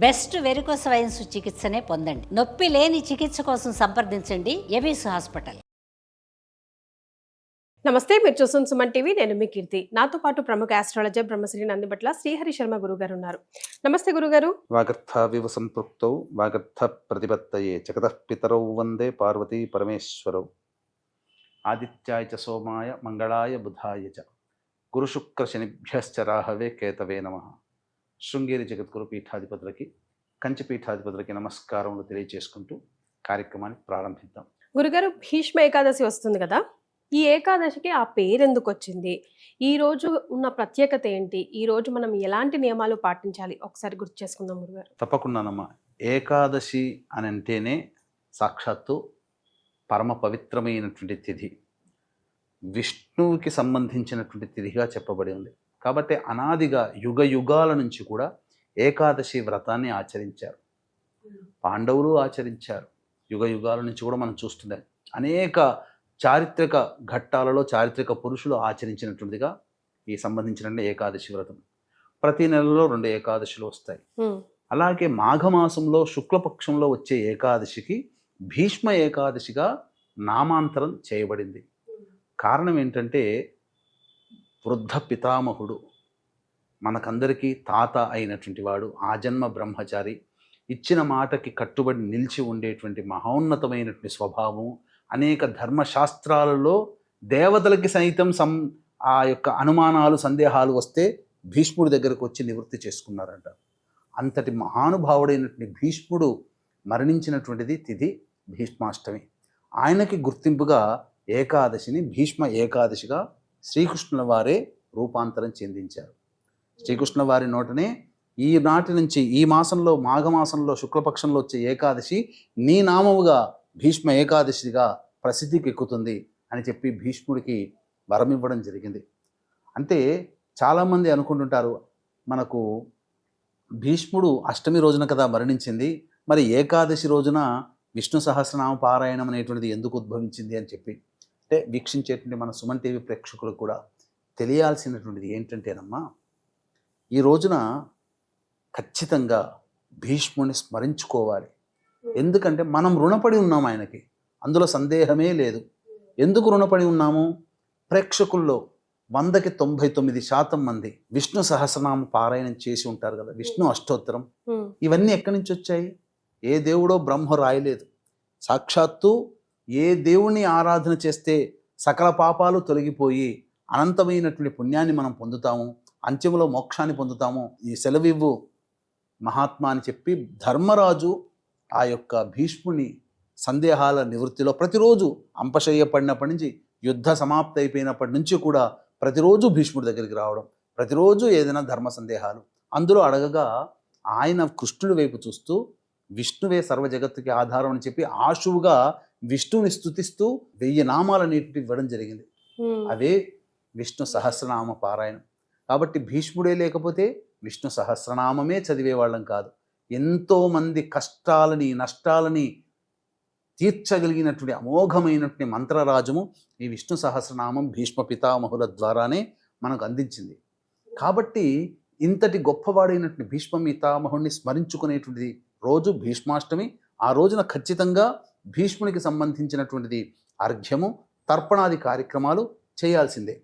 Best varicose wines చికిత్సనే పొందండి. నొప్పి లేని చికిత్స కోసం సంప్రదించండి ఎబిస్ హాస్పిటల్. నమస్తే, మీరు చూస్తున్న సుమన్ టీవీ. నేను మీ కీర్తి. నాతో పాటు ప్రముఖ ఆస్ట్రాలజర్ బ్రహ్మశ్రీ నందిబట్ల శ్రీహరి శర్మ గురుగారు ఉన్నారు. నమస్తే గురుగారు. వాగర్థావివ సంపృక్తౌ వాగర్థ ప్రతిపత్తయే జగతః పితరౌ వందే పార్వతీ పరమేశ్వరౌ. ఆదిత్యాయ చ సోమాయ మంగళాయ బుధాయ చ గురుశుక్ర శనిభ్యశ్చ రాహవే కేతవే నమః. శృంగేరి జగద్గురు పీఠాధిపతులకి, కంచి పీఠాధిపతులకి నమస్కారములు తెలియజేసుకుంటూ కార్యక్రమాన్ని ప్రారంభిద్దాం. గురుగారు, భీష్మ ఏకాదశి వస్తుంది కదా, ఈ ఏకాదశికి ఆ పేరు ఎందుకు వచ్చింది? ఈ రోజు ఉన్న ప్రత్యేకత ఏంటి? ఈ రోజు మనం ఎలాంటి నియమాలు పాటించాలి? ఒకసారి గుర్తు చేసుకుందాం గురుగారు. తప్పకుండానమ్మా. ఏకాదశి అని అంటేనే సాక్షాత్తు పరమ పవిత్రమైనటువంటి తిథి, విష్ణువుకి సంబంధించినటువంటి తిథిగా చెప్పబడి ఉంది. కాబట్టి అనాదిగా యుగ యుగాల నుంచి కూడా ఏకాదశి వ్రతాన్ని ఆచరించారు. పాండవులు ఆచరించారు. యుగ యుగాల నుంచి కూడా మనం చూస్తున్నాం. అనేక చారిత్రక ఘట్టాలలో చారిత్రక పురుషులు ఆచరించినటువంటిదిగా ఈ సంబంధించిన ఏకాదశి వ్రతం. ప్రతి నెలలో 2 ఏకాదశులు వస్తాయి. అలాగే మాఘమాసంలో శుక్లపక్షంలో వచ్చే ఏకాదశికి భీష్మ ఏకాదశిగా నామాంతరం చేయబడింది. కారణం ఏంటంటే, వృద్ధ పితామహుడు, మనకందరికీ తాత అయినటువంటి వాడు, ఆజన్మ బ్రహ్మచారి, ఇచ్చిన మాటకి కట్టుబడి నిలిచి ఉండేటువంటి మహోన్నతమైనటువంటి స్వభావం, అనేక ధర్మశాస్త్రాలలో దేవతలకి సైతం ఆ యొక్క అనుమానాలు సందేహాలు వస్తే భీష్ముడి దగ్గరకు వచ్చి నివృత్తి చేసుకున్నారంట. అంతటి మహానుభావుడైనటువంటి భీష్ముడు మరణించినటువంటిది తిథి భీష్మాష్టమి. ఆయనకి గుర్తింపుగా ఏకాదశిని భీష్మ ఏకాదశిగా శ్రీకృష్ణుల వారే రూపాంతరం చెందించారు. శ్రీకృష్ణుల వారి నోటనే ఈనాటి నుంచి ఈ మాసంలో మాఘమాసంలో శుక్లపక్షంలో వచ్చే ఏకాదశి నీ నామముగా భీష్మ ఏకాదశిగా ప్రసిద్ధికి ఎక్కుతుంది అని చెప్పి భీష్ముడికి వరం ఇవ్వడం జరిగింది. అంటే చాలామంది అనుకుంటుంటారు, మనకు భీష్ముడు అష్టమి రోజున కదా మరణించింది, మరి ఏకాదశి రోజున విష్ణు సహస్రనామ పారాయణం అనేటువంటిది ఎందుకు ఉద్భవించింది అని చెప్పి. అంటే వీక్షించేటువంటి మన సుమన్ టీవీ ప్రేక్షకులకు కూడా తెలియాల్సినటువంటిది ఏంటంటేనమ్మా, ఈ రోజున ఖచ్చితంగా భీష్ముడిని స్మరించుకోవాలి. ఎందుకంటే మనం రుణపడి ఉన్నాం ఆయనకి, అందులో సందేహమే లేదు. ఎందుకు రుణపడి ఉన్నాము? ప్రేక్షకుల్లో 100కి 99% మంది విష్ణు సహస్రనామ పారాయణం చేసి ఉంటారు కదా, విష్ణు అష్టోత్తరం. ఇవన్నీ ఎక్కడి నుంచి వచ్చాయి? ఏ దేవుడో బ్రహ్మ రాయలేదు. సాక్షాత్తు ఏ దేవుణ్ణి ఆరాధన చేస్తే సకల పాపాలు తొలగిపోయి అనంతమైనటువంటి పుణ్యాన్ని మనం పొందుతాము, అంత్యములో మోక్షాన్ని పొందుతాము, ఈ సెలవివ్వు మహాత్మా అని చెప్పి ధర్మరాజు ఆ యొక్క భీష్ముని సందేహాల నివృత్తిలో ప్రతిరోజు అంపశయ్య పడినప్పటి నుంచి యుద్ధ సమాప్తి అయిపోయినప్పటి నుంచి కూడా ప్రతిరోజు భీష్ముడి దగ్గరికి రావడం, ప్రతిరోజు ఏదైనా ధర్మ సందేహాలు అందులో అడగగా ఆయన కృష్ణుడి వైపు చూస్తూ విష్ణువే సర్వ జగత్తుకి ఆధారం అని చెప్పి ఆశువుగా విష్ణువుని స్తుతిస్తూ 1000 నామాలన్నిటిని ఇవ్వడం జరిగింది. అవే విష్ణు సహస్రనామ పారాయణం. కాబట్టి భీష్ముడే లేకపోతే విష్ణు సహస్రనామమే చదివేవాళ్ళం కాదు. ఎంతోమంది కష్టాలని నష్టాలని తీర్చగలిగినటువంటి అమోఘమైనటువంటి మంత్రరాజము ఈ విష్ణు సహస్రనామం భీష్మ పితామహుల ద్వారానే మనకు అందించింది. కాబట్టి ఇంతటి గొప్పవాడైనటువంటి భీష్మ పితామహుడిని స్మరించుకునేటువంటిది రోజు భీష్మాష్టమి. ఆ రోజున ఖచ్చితంగా భీష్మునికి సంబంధించినటువంటిది అర్ఘ్యము, తర్పణాది కార్యక్రమాలు చేయాల్సిందే.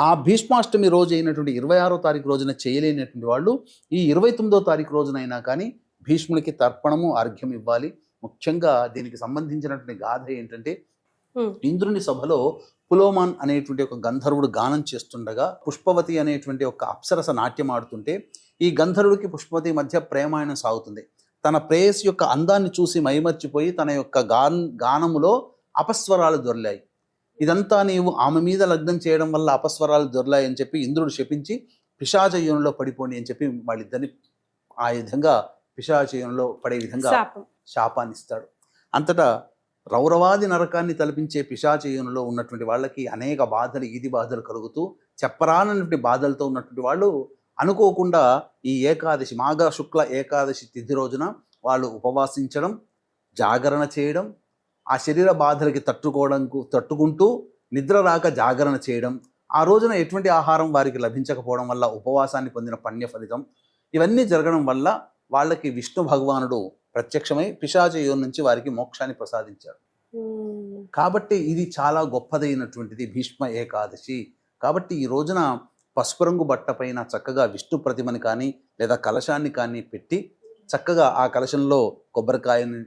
ఆ భీష్మాష్టమి రోజు అయినటువంటి 26వ తారీఖు రోజున చేయలేనటువంటి వాళ్ళు ఈ 29వ తారీఖు రోజునైనా కానీ భీష్మునికి తర్పణము అర్ఘ్యం ఇవ్వాలి. ముఖ్యంగా దీనికి సంబంధించినటువంటి గాథ ఏంటంటే, ఇంద్రుని సభలో పులోమాన్ అనేటువంటి ఒక గంధర్వుడు గానం చేస్తుండగా పుష్పవతి అనేటువంటి ఒక అప్సరస నాట్యం ఆడుతుంటే ఈ గంధర్వుడికి పుష్పవతి మధ్య ప్రేమాయణం సాగుతుంది. తన ప్రేయసి యొక్క అందాన్ని చూసి మైమర్చిపోయి తన యొక్క గానములో అపస్వరాలు దొర్లాయి. ఇదంతా నీవు ఆమె మీద లగ్నం చేయడం వల్ల అపస్వరాలు దొర్లాయి అని చెప్పి ఇంద్రుడు శపించి పిశాచయోనిలో పడిపోండి అని చెప్పి వాళ్ళిద్దరిని ఆ విధంగా పిశాచయోనిలో పడే విధంగా శాపాన్ని ఇస్తాడు. అంతటా రౌరవాది నరకాన్ని తలపించే పిశాచయోనిలో ఉన్నటువంటి వాళ్ళకి అనేక బాధలు ఈది బాధలు కలుగుతూ చెప్పరానటువంటి బాధలతో ఉన్నటువంటి వాళ్ళు అనుకోకుండా ఈ ఏకాదశి మాఘ శుక్ల ఏకాదశి తిథి రోజున వాళ్ళు ఉపవాసించడం, జాగరణ చేయడం, ఆ శరీర బాధలకి తట్టుకుంటూ నిద్ర రాక జాగరణ చేయడం, ఆ రోజున ఎటువంటి ఆహారం వారికి లభించకపోవడం వల్ల ఉపవాసాన్ని పొందిన పుణ్య ఫలితం, ఇవన్నీ జరగడం వల్ల వాళ్ళకి విష్ణు భగవానుడు ప్రత్యక్షమై పిశాచ యోని నుంచి వారికి మోక్షాన్ని ప్రసాదించాడు. కాబట్టి ఇది చాలా గొప్పదైనటువంటిది భీష్మ ఏకాదశి. కాబట్టి ఈ రోజున పసుపు రంగు బట్ట పైన చక్కగా విష్ణు ప్రతిమని కానీ లేదా కలశాన్ని కానీ పెట్టి చక్కగా ఆ కలశంలో కొబ్బరికాయని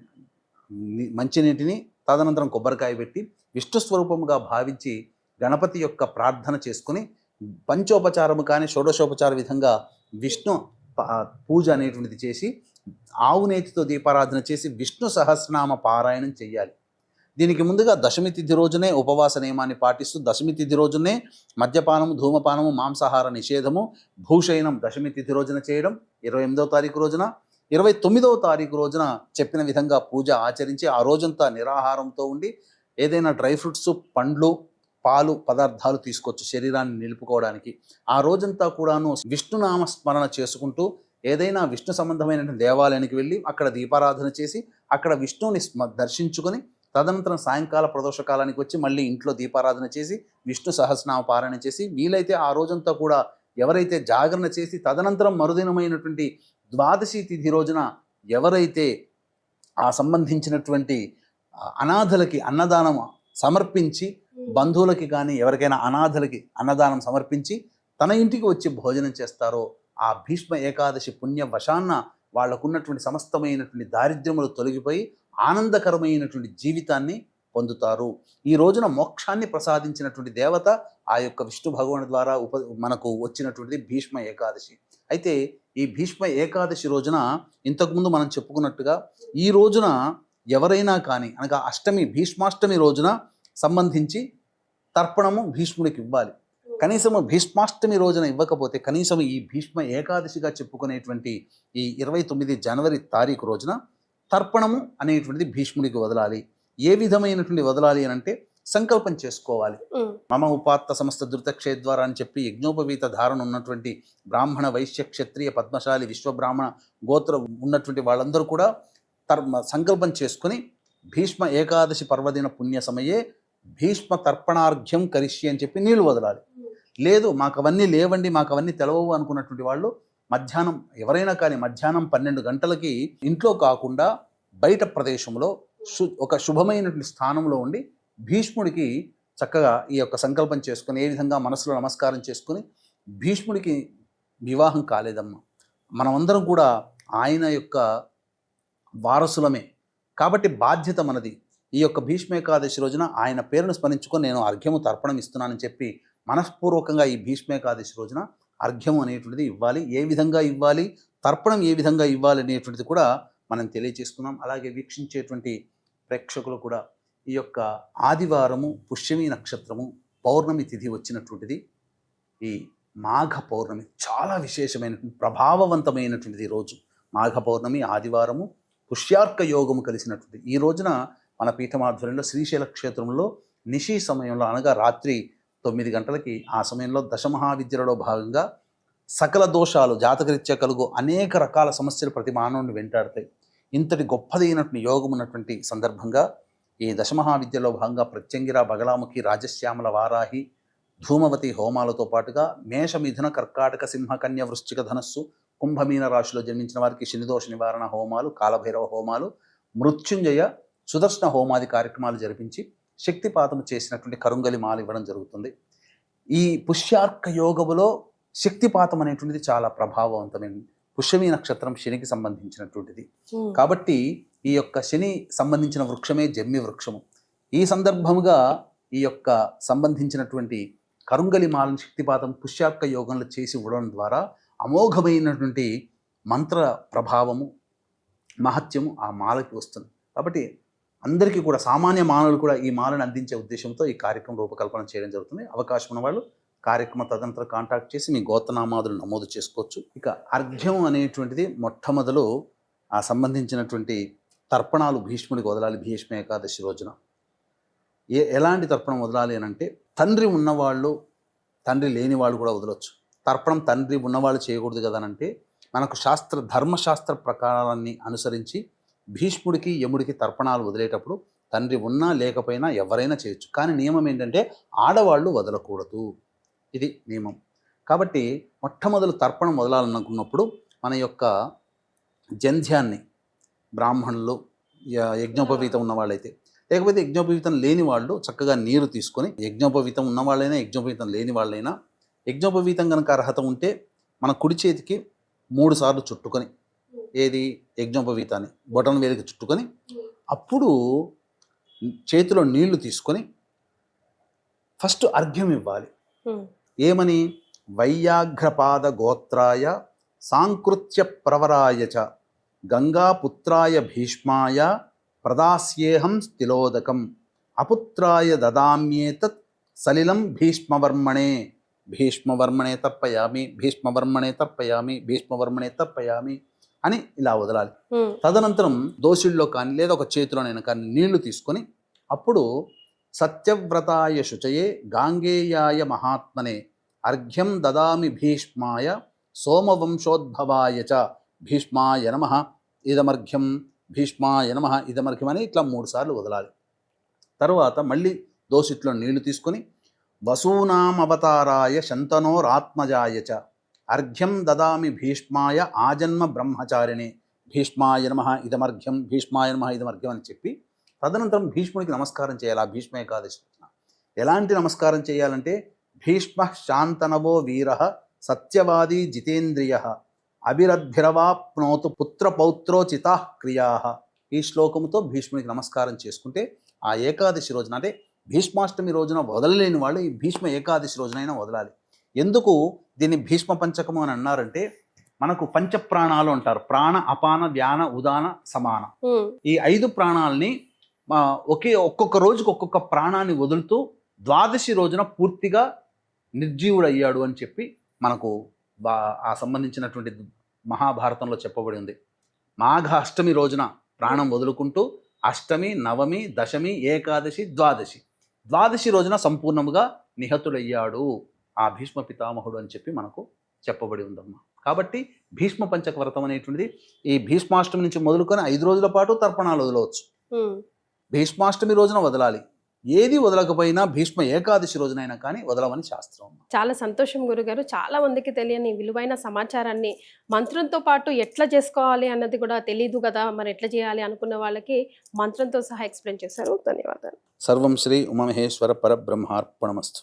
మంచినీటిని తదనంతరం కొబ్బరికాయ పెట్టి విష్ణు స్వరూపముగా భావించి గణపతి యొక్క ప్రార్థన చేసుకుని పంచోపచారము కానీ షోడశోపచార విధంగా విష్ణు పూజ అనేటువంటిది చేసి ఆవు నేతితో దీపారాధన చేసి విష్ణు సహస్రనామ పారాయణం చెయ్యాలి. దీనికి ముందుగా దశమి తిథి రోజునే ఉపవాస నియమాన్ని పాటిస్తూ దశమి తిథి రోజునే మద్యపానము, ధూమపానము, మాంసాహార నిషేధము, భూషయనం దశమి తిథి రోజున చేయడం, 28వ తారీఖు రోజున, 29వ తారీఖు రోజున చెప్పిన విధంగా పూజ ఆచరించి ఆ రోజంతా నిరాహారంతో ఉండి ఏదైనా డ్రై ఫ్రూట్స్, పండ్లు, పాలు పదార్థాలు తీసుకోవచ్చు శరీరాన్ని నిలుపుకోవడానికి. ఆ రోజంతా కూడాను విష్ణునామ స్మరణ చేసుకుంటూ ఏదైనా విష్ణు సంబంధమైనటువంటి దేవాలయానికి వెళ్ళి అక్కడ దీపారాధన చేసి అక్కడ విష్ణువుని దర్శించుకొని తదనంతరం సాయంకాల ప్రదోషకాలానికి వచ్చి మళ్ళీ ఇంట్లో దీపారాధన చేసి విష్ణు సహస్రనామ పారాయణ చేసి వీలైతే ఆ రోజంతా కూడా ఎవరైతే జాగరణ చేసి తదనంతరం మరుదినమైనటువంటి ద్వాదశి తిథి రోజున ఎవరైతే ఆ సంబంధించినటువంటి అనాథలకి అన్నదానం సమర్పించి బంధువులకి కానీ ఎవరికైనా అనాథలకి అన్నదానం సమర్పించి తన ఇంటికి వచ్చి భోజనం చేస్తారో ఆ భీష్మ ఏకాదశి పుణ్య వశాన్న వాళ్ళకున్నటువంటి సమస్తమైనటువంటి దారిద్ర్యములు తొలగిపోయి ఆనందకరమైనటువంటి జీవితాన్ని పొందుతారు. ఈ రోజున మోక్షాన్ని ప్రసాదించినటువంటి దేవత ఆ యొక్క విష్ణు భగవాను ద్వారా మనకు వచ్చినటువంటిది భీష్మ ఏకాదశి. అయితే ఈ భీష్మ ఏకాదశి రోజున ఇంతకుముందు మనం చెప్పుకున్నట్టుగా ఈ రోజున ఎవరైనా కానీ అనగా అష్టమి భీష్మాష్టమి రోజున సంబంధించి తర్పణము భీష్ముడికి ఇవ్వాలి. కనీసము భీష్మాష్టమి రోజున ఇవ్వకపోతే కనీసం ఈ భీష్మ ఏకాదశిగా చెప్పుకునేటువంటి ఈ 29 జనవరి తారీఖు రోజున తర్పణము అనేటువంటిది భీష్ముడికి వదలాలి. ఏ విధమైనటువంటి వదలాలి అని అంటే సంకల్పం చేసుకోవాలి. మమ ఉపాత్త సమస్త ధృతక్షేద్వార అని చెప్పి యజ్ఞోపవీత ధారణ ఉన్నటువంటి బ్రాహ్మణ, వైశ్య, క్షత్రియ, పద్మశాలి, విశ్వబ్రాహ్మణ గోత్ర ఉన్నటువంటి వాళ్ళందరూ కూడా సంకల్పం చేసుకుని భీష్మ ఏకాదశి పర్వదిన పుణ్య సమయే భీష్మ తర్పణార్ఘ్యం కరిష్య అని చెప్పి నీళ్లు వదలాలి. లేదు మాకు అవన్నీ లేవండి, మాకు అవన్నీ తెలవవు అనుకున్నటువంటి వాళ్ళు మధ్యాహ్నం ఎవరైనా కానీ మధ్యాహ్నం 12 గంటలకి ఇంట్లో కాకుండా బయట ప్రదేశంలో ఒక శుభమైనటువంటి స్థానంలో ఉండి భీష్ముడికి చక్కగా ఈ యొక్క సంకల్పం చేసుకుని ఏ విధంగా మనసులో నమస్కారం చేసుకుని భీష్ముడికి వివాహం కాలేదమ్మా, మనమందరం కూడా ఆయన యొక్క వారసులమే కాబట్టి బాధ్యత మనది. ఈ యొక్క భీష్మ ఏకాదశి రోజున ఆయన పేరును స్మరించుకొని నేను అర్ఘ్యము తర్పణం ఇస్తున్నానని చెప్పి మనస్పూర్వకంగా ఈ భీష్మ ఏకాదశి రోజున అర్ఘ్యం అనేటువంటిది ఇవ్వాలి. ఏ విధంగా ఇవ్వాలి, తర్పణం ఏ విధంగా ఇవ్వాలి అనేటువంటిది కూడా మనం తెలియజేసుకున్నాం. అలాగే వీక్షించేటువంటి ప్రేక్షకులు కూడా ఈ యొక్క ఆదివారము పుష్యమి నక్షత్రము పౌర్ణమి తిథి వచ్చినటువంటిది ఈ మాఘ పౌర్ణమి చాలా విశేషమైనటువంటి ప్రభావవంతమైనటువంటిది రోజు. మాఘ పౌర్ణమి ఆదివారము పుష్యార్క యోగము కలిసినటువంటి ఈ రోజున మన పీఠమాధ్వర్యంలో శ్రీశైల క్షేత్రంలో నిశీ సమయంలో అనగా రాత్రి 9 గంటలకి ఆ సమయంలో దశమహావిద్యలలో భాగంగా సకల దోషాలు జాతకరీత్యా కలుగు అనేక రకాల సమస్యలు ప్రతి మానవుని వెంటాడతాయి. ఇంతటి గొప్పదైనటువంటి యోగం ఉన్నటువంటి సందర్భంగా ఈ దశమహావిద్యలో భాగంగా ప్రత్యంగిర, బగలాముఖి, రాజశ్యామల, వారాహి, ధూమవతి హోమాలతో పాటుగా మేష, మిథున, కర్కాటక, సింహ, కన్య, వృశ్చిక, ధనస్సు, కుంభమీన రాశిలో జన్మించిన వారికి శనిదోష నివారణ హోమాలు, కాలభైరవ హోమాలు, మృత్యుంజయ, సుదర్శన హోమాది కార్యక్రమాలు జరిపించి శక్తిపాతము చేసినటువంటి కరుంగలి మాల ఇవ్వడం జరుగుతుంది. ఈ పుష్యార్క యోగములో శక్తిపాతం అనేటువంటిది చాలా ప్రభావవంతమైనది. పుష్యమి నక్షత్రం శనికి సంబంధించినటువంటిది కాబట్టి ఈ యొక్క శని సంబంధించిన వృక్షమే జమ్మి వృక్షము. ఈ సందర్భముగా ఈ యొక్క సంబంధించినటువంటి కరుంగలి మాలను శక్తిపాతం పుష్యార్క యోగంలో చేసి ఇవ్వడం ద్వారా అమోఘమైనటువంటి మంత్ర ప్రభావము, మహత్యము ఆ మాలకి వస్తుంది. కాబట్టి అందరికీ కూడా సామాన్య మానవులు కూడా ఈ మాలను అందించే ఉద్దేశంతో ఈ కార్యక్రమం రూపకల్పన చేయడం జరుగుతుంది. అవకాశం ఉన్న వాళ్ళు కార్యక్రమ తదనంతరం కాంటాక్ట్ చేసి మీ గోత్రనామాదులు నమోదు చేసుకోవచ్చు. ఇక అర్ఘ్యం అనేటువంటిది మొట్టమొదలు ఆ సంబంధించినటువంటి తర్పణాలు భీష్ముడికి వదలాలి. భీష్మ ఏకాదశి రోజున ఎలాంటి తర్పణం వదలాలి అని అంటే తండ్రి ఉన్నవాళ్ళు, తండ్రి లేని వాళ్ళు కూడా వదలొచ్చు. తర్పణం తండ్రి ఉన్నవాళ్ళు చేయకూడదు కదా అంటే మనకు ధర్మశాస్త్ర ప్రకారాన్ని అనుసరించి భీష్ముడికి, యముడికి తర్పణాలు వదిలేటప్పుడు తండ్రి ఉన్నా లేకపోయినా ఎవరైనా చేయొచ్చు. కానీ నియమం ఏంటంటే ఆడవాళ్ళు వదలకూడదు, ఇది నియమం. కాబట్టి మొట్టమొదలు తర్పణం వదలాలనుకున్నప్పుడు మన యొక్క జంధ్యాన్ని బ్రాహ్మణులు యజ్ఞోపవీతం ఉన్న వాళ్ళైతే, లేకపోతే యజ్ఞోపవీతం లేని వాళ్ళు చక్కగా నీరు తీసుకొని, యజ్ఞోపవీతం ఉన్న వాళ్ళైనా యజ్ఞోపవీతం లేని వాళ్ళైనా, యజ్ఞోపవీతం కనుక అర్హత ఉంటే మన కుడి చేతికి 3 సార్లు చుట్టుకొని, ఏది యజ్ఞోపవీతాన్ని బొటన వేలికి చుట్టుకొని, అప్పుడు చేతిలో నీళ్లు తీసుకొని ఫస్ట్ అర్ఘ్యం ఇవ్వాలి. ఏమని? వైయాఘ్రపాద గోత్రాయ సాంకృత్య ప్రవరాయ చ గంగాపుత్రాయ భీష్మాయ ప్రదాస్యేహం స్థిలోదకం అపుత్రాయ దదామ్యేతత్ సలిలం భీష్మవర్మణే భీష్మవర్మణే తర్పయామి భీష్మవర్మణే తర్పయామి భీష్మవర్మణే తర్పయామి అని ఇలా వదలాలి. తదనంతరం దోసిళ్ళలో కానీ లేదా ఒక చేతిలోనైనా కానీ నీళ్లు తీసుకొని అప్పుడు సత్యవ్రతాయ శుచయే గాంగేయాయ మహాత్మనే అర్ఘ్యం దదామి భీష్మాయ సోమవంశోద్భవాయ చ భీష్మాయ నమః ఇదమర్ఘ్యం భీష్మాయ నమః ఇదమర్ఘ్యం అని ఇట్లా 3 సార్లు వదలాలి. తర్వాత మళ్ళీ దోసిట్లో నీళ్లు తీసుకొని వసూనాం అవతారాయ శంతనోరాత్మజాయ చ అర్ఘ్యం దదామి భీష్మాయ ఆజన్మ బ్రహ్మచారిణి భీష్మాయ నమః ఇదమర్ఘ్యం భీష్మాయ నమః ఇదమర్ఘ్యం అని చెప్పి తదనంతరం భీష్ముడికి నమస్కారం చేయాలి. ఆ భీష్మ ఏకాదశి ఎలాంటి నమస్కారం చేయాలంటే భీష్మ శాంతనవో వీర సత్యవాదీ జితేంద్రియ అభిరద్భిరవాప్నోతు పుత్రపౌత్రోచితా క్రియా. ఈ శ్లోకముతో భీష్ముడికి నమస్కారం చేసుకుంటే ఆ ఏకాదశి రోజున, అంటే భీష్మాష్టమి రోజున వదలలేని వాళ్ళు ఈ భీష్మ ఏకాదశి రోజునైనా వదలాలి. ఎందుకు దీన్ని భీష్మ పంచకము అని అన్నారంటే, మనకు పంచప్రాణాలు అంటారు. ప్రాణ, అపాన, వ్యాన, ఉదాన, సమాన. ఈ 5 ప్రాణాలని ఒక్కొక్క రోజుకు ఒక్కొక్క ప్రాణాన్ని వదులుతూ ద్వాదశి రోజున పూర్తిగా నిర్జీవుడయ్యాడు అని చెప్పి మనకు ఆ సంబంధించినటువంటి మహాభారతంలో చెప్పబడి ఉంది. మాఘ అష్టమి రోజున ప్రాణం వదులుకుంటూ అష్టమి, నవమి, దశమి, ఏకాదశి, ద్వాదశి రోజున సంపూర్ణముగా నిహతుడయ్యాడు ఆ భీష్మ పితామహుడు అని చెప్పి మనకు చెప్పబడి ఉందమ్మా. కాబట్టి భీష్మ పంచక వ్రతం అనేటువంటిది ఈ భీష్మాష్టమి నుంచి మొదలుకొని 5 రోజుల పాటు తర్పణాలు వదలవచ్చు. భీష్మాష్టమి రోజున వదలాలి. ఏది వదలకపోయినా భీష్మ ఏకాదశి రోజునైనా కానీ వదలమని శాస్త్రం. చాలా సంతోషం గురుగారు. చాలా మందికి తెలియని విలువైన సమాచారాన్ని మంత్రంతో పాటు ఎట్లా చేసుకోవాలి అన్నది కూడా తెలియదు కదా, మరి ఎట్లా చేయాలి అనుకున్న వాళ్ళకి మంత్రంతో సహా ఎక్స్ప్లెయిన్ చేశారు. ధన్యవాదాలు. సర్వం శ్రీ ఉమామహేశ్వర పరబ్రహ్మార్పణమస్తు.